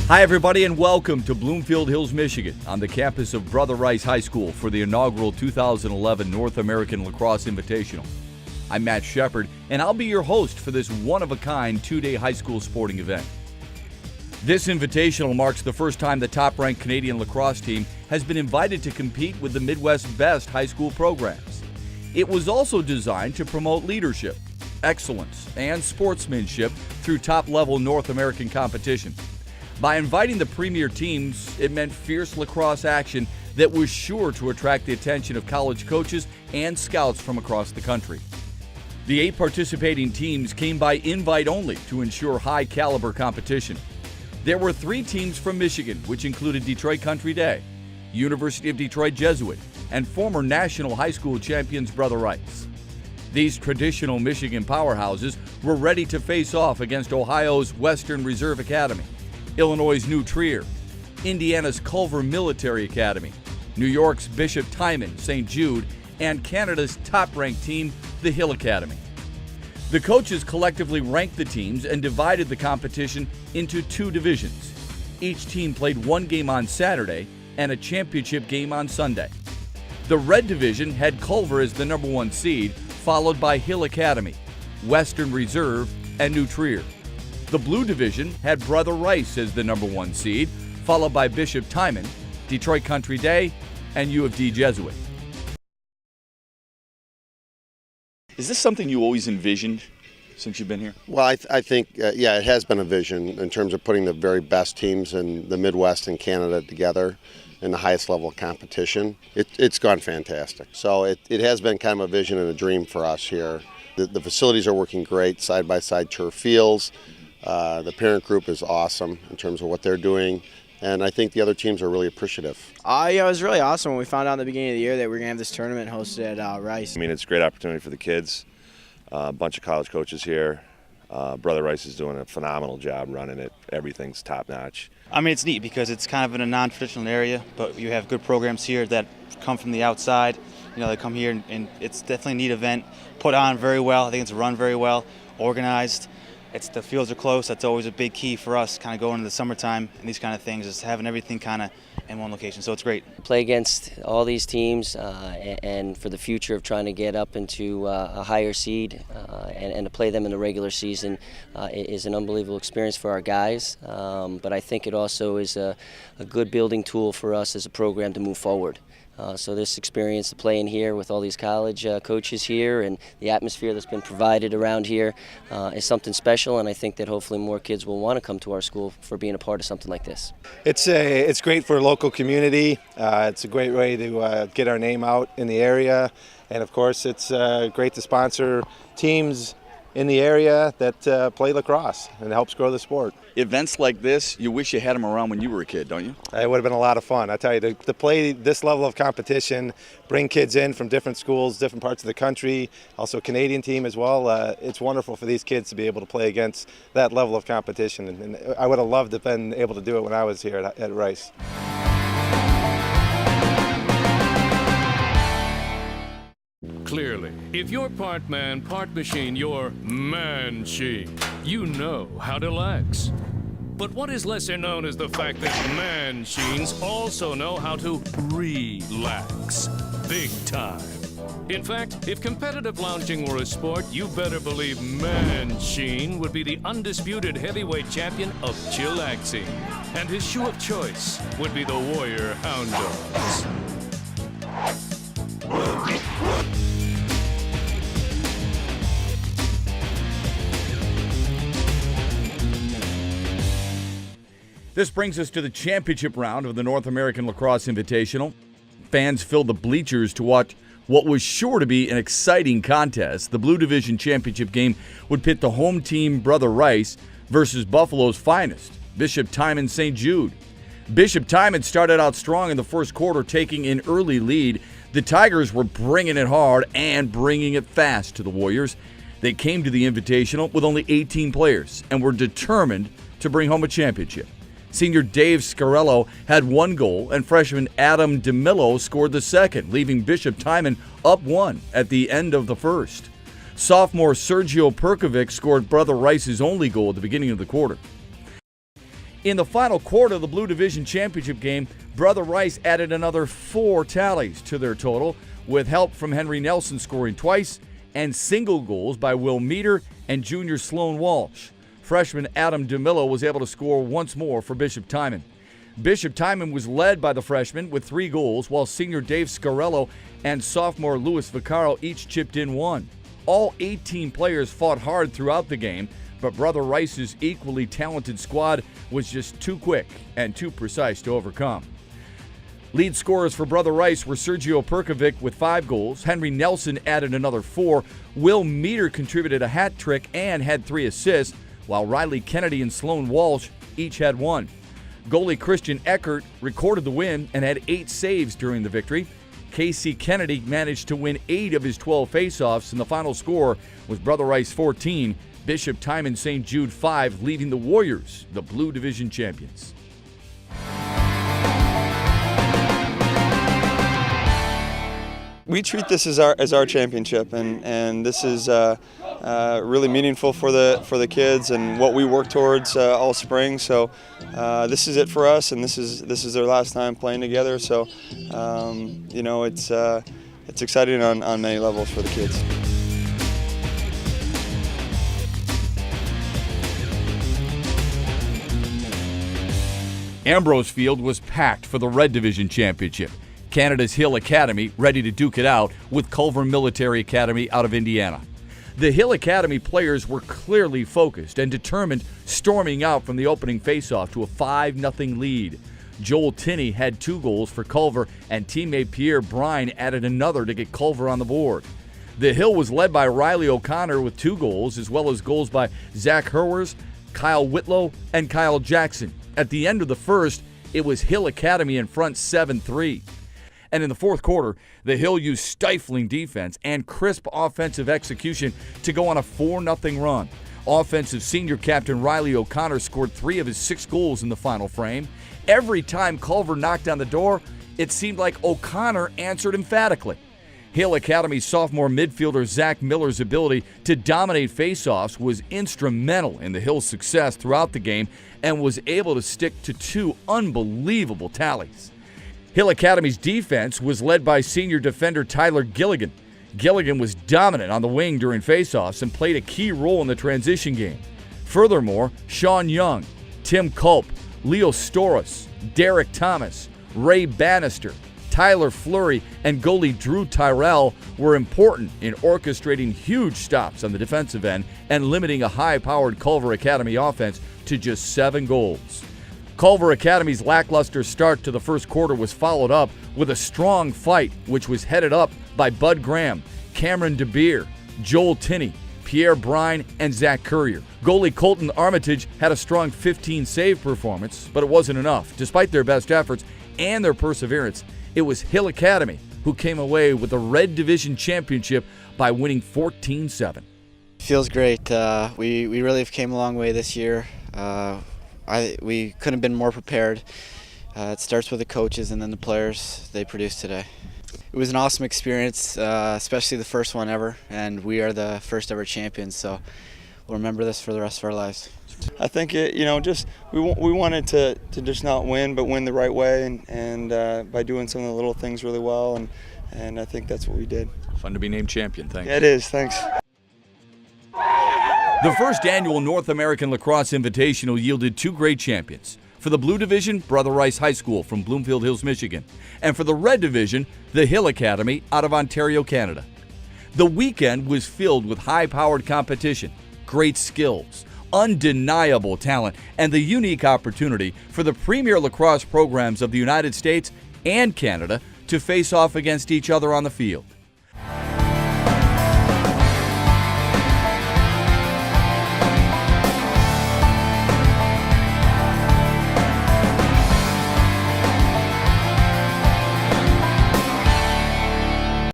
Hi, everybody, and welcome to Bloomfield Hills, Michigan, on the campus of Brother Rice High School for the inaugural 2011 North American Lacrosse Invitational. I'm Matt Shepard, and I'll be your host for this one-of-a-kind two-day high school sporting event. This invitational marks the first time the top-ranked Canadian lacrosse team has been invited to compete with the Midwest's best high school programs. It was also designed to promote leadership, excellence, and sportsmanship through top-level North American competition. By inviting the premier teams, it meant fierce lacrosse action that was sure to attract the attention of college coaches and scouts from across the country. The 8 participating teams came by invite only to ensure high-caliber competition. There were 3 teams from Michigan, which included Detroit Country Day, University of Detroit Jesuit, and former national high school champions Brother Rice. These traditional Michigan powerhouses were ready to face off against Ohio's Western Reserve Academy, Illinois' New Trier, Indiana's Culver Military Academy, New York's Bishop Timon St. Jude, and Canada's top-ranked team, the Hill Academy. The coaches collectively ranked the teams and divided the competition into 2 divisions. Each team played 1 game on Saturday and a championship game on Sunday. The Red Division had Culver as the number 1 seed, followed by Hill Academy, Western Reserve, and New Trier. The Blue Division had Brother Rice as the number 1 seed, followed by Bishop Timon, Detroit Country Day, and U of D Jesuit. Is this something you always envisioned since you've been here? Well, I think, yeah, it has been a vision in terms of putting the very best teams in the Midwest and Canada together in the highest level of competition. It's gone fantastic. So it has been kind of a vision and a dream for us here. The facilities are working great, side-by-side turf fields. The parent group is awesome in terms of what they're doing, and I think the other teams are really appreciative. It was really awesome when we found out in the beginning of the year that we were going to have this tournament hosted at Rice. I mean, it's a great opportunity for the kids. A bunch of college coaches here. Brother Rice is doing a phenomenal job running it. Everything's top-notch. I mean, it's neat because it's kind of in a non-traditional area, but you have good programs here that come from the outside. You know, they come here, and it's definitely a neat event. Put on very well. I think it's run very well, organized. The fields are close. That's always a big key for us, kind of going into the summertime and these kind of things, is having everything kind of in one location. So it's great. Play against all these teams, and for the future of trying to get up into a higher seed and to play them in the regular season is an unbelievable experience for our guys. But I think it also is a good building tool for us as a program to move forward. So this experience of playing here with all these college coaches here and the atmosphere that's been provided around here is something special, and I think that hopefully more kids will want to come to our school for being a part of something like this. It's great for a local community. It's a great way to get our name out in the area, and of course it's great to sponsor teams in the area that play lacrosse and helps grow the sport. Events like this, you wish you had them around when you were a kid, don't you? It would have been a lot of fun. I tell you, to play this level of competition, bring kids in from different schools, different parts of the country, also a Canadian team as well. It's wonderful for these kids to be able to play against that level of competition. And I would have loved to have been able to do it when I was here at Rice. Clearly, if you're part man, part machine, you're man-sheen. You know how to lax. But what is lesser known is the fact that man-sheens also know how to relax. Big time. In fact, if competitive lounging were a sport, you better believe Man-Sheen would be the undisputed heavyweight champion of chillaxing. And his shoe of choice would be the Warrior Hound Dogs. This brings us to the championship round of the North American Lacrosse Invitational. Fans filled the bleachers to watch what was sure to be an exciting contest. The Blue Division championship game would pit the home team Brother Rice versus Buffalo's finest, Bishop Timon St. Jude. Bishop Timon started out strong in the first quarter, taking an early lead. The Tigers were bringing it hard and bringing it fast to the Warriors. They came to the Invitational with only 18 players and were determined to bring home a championship. Senior Dave Scarello had 1 goal, and freshman Adam DeMillo scored the second, leaving Bishop Timon up 1 at the end of the first. Sophomore Sergio Perkovic scored Brother Rice's only goal at the beginning of the quarter. In the final quarter of the Blue Division Championship game, Brother Rice added another 4 tallies to their total, with help from Henry Nelson scoring twice and single goals by Will Meter and junior Sloan Walsh. Freshman Adam DeMillo was able to score once more for Bishop Timon. Bishop Timon was led by the freshman with 3 goals, while senior Dave Scarello and sophomore Louis Vaccaro each chipped in 1. All 18 players fought hard throughout the game, but Brother Rice's equally talented squad was just too quick and too precise to overcome. Lead scorers for Brother Rice were Sergio Perkovic with 5 goals. Henry Nelson added another 4. Will Meter contributed a hat trick and had 3 assists, while Riley Kennedy and Sloan Walsh each had 1. Goalie Christian Eckert recorded the win and had 8 saves during the victory. Casey Kennedy managed to win 8 of his 12 faceoffs, and the final score was Brother Rice 14, Bishop Timon St. Jude 5, leaving the Warriors the Blue Division champions. We treat this as our championship, and this is really meaningful for the kids and what we work towards all spring. So this is it for us, and this is their last time playing together. So it's exciting on many levels for the kids. Ambrose Field was packed for the Red Division Championship. Canada's Hill Academy ready to duke it out with Culver Military Academy out of Indiana. The Hill Academy players were clearly focused and determined, storming out from the opening faceoff to a 5-0 lead. Joel Tinney had 2 goals for Culver, and teammate Pierre Brine added another to get Culver on the board. The Hill was led by Riley O'Connor with 2 goals, as well as goals by Zach Herwers, Kyle Whitlow, and Kyle Jackson. At the end of the first, it was Hill Academy in front 7-3. And in the fourth quarter, the Hill used stifling defense and crisp offensive execution to go on a 4-0 run. Offensive senior captain Riley O'Connor scored 3 of his 6 goals in the final frame. Every time Culver knocked on the door, it seemed like O'Connor answered emphatically. Hill Academy sophomore midfielder Zach Miller's ability to dominate faceoffs was instrumental in the Hill's success throughout the game and was able to stick to 2 unbelievable tallies. Hill Academy's defense was led by senior defender Tyler Gilligan. Gilligan was dominant on the wing during faceoffs and played a key role in the transition game. Furthermore, Sean Young, Tim Culp, Leo Storas, Derek Thomas, Ray Bannister, Tyler Fleury, and goalie Drew Tyrell were important in orchestrating huge stops on the defensive end and limiting a high-powered Culver Academy offense to just 7 goals. Culver Academy's lackluster start to the first quarter was followed up with a strong fight, which was headed up by Bud Graham, Cameron DeBeer, Joel Tinney, Pierre Brine, and Zach Courier. Goalie Colton Armitage had a strong 15-save performance, but it wasn't enough. Despite their best efforts and their perseverance, it was Hill Academy who came away with the Red Division Championship by winning 14-7. Feels great. We really have came a long way this year. We couldn't have been more prepared. It starts with the coaches and then the players they produced today. It was an awesome experience, especially the first one ever, and we are the first ever champions, so we'll remember this for the rest of our lives. I think we wanted to just not win, but win the right way, and by doing some of the little things really well, and I think that's what we did. Fun to be named champion. Thanks. Yeah, it is. Thanks. The first annual North American Lacrosse Invitational yielded 2 great champions. For the Blue Division, Brother Rice High School from Bloomfield Hills, Michigan. And for the Red Division, the Hill Academy out of Ontario, Canada. The weekend was filled with high-powered competition, great skills, undeniable talent, and the unique opportunity for the premier lacrosse programs of the United States and Canada to face off against each other on the field.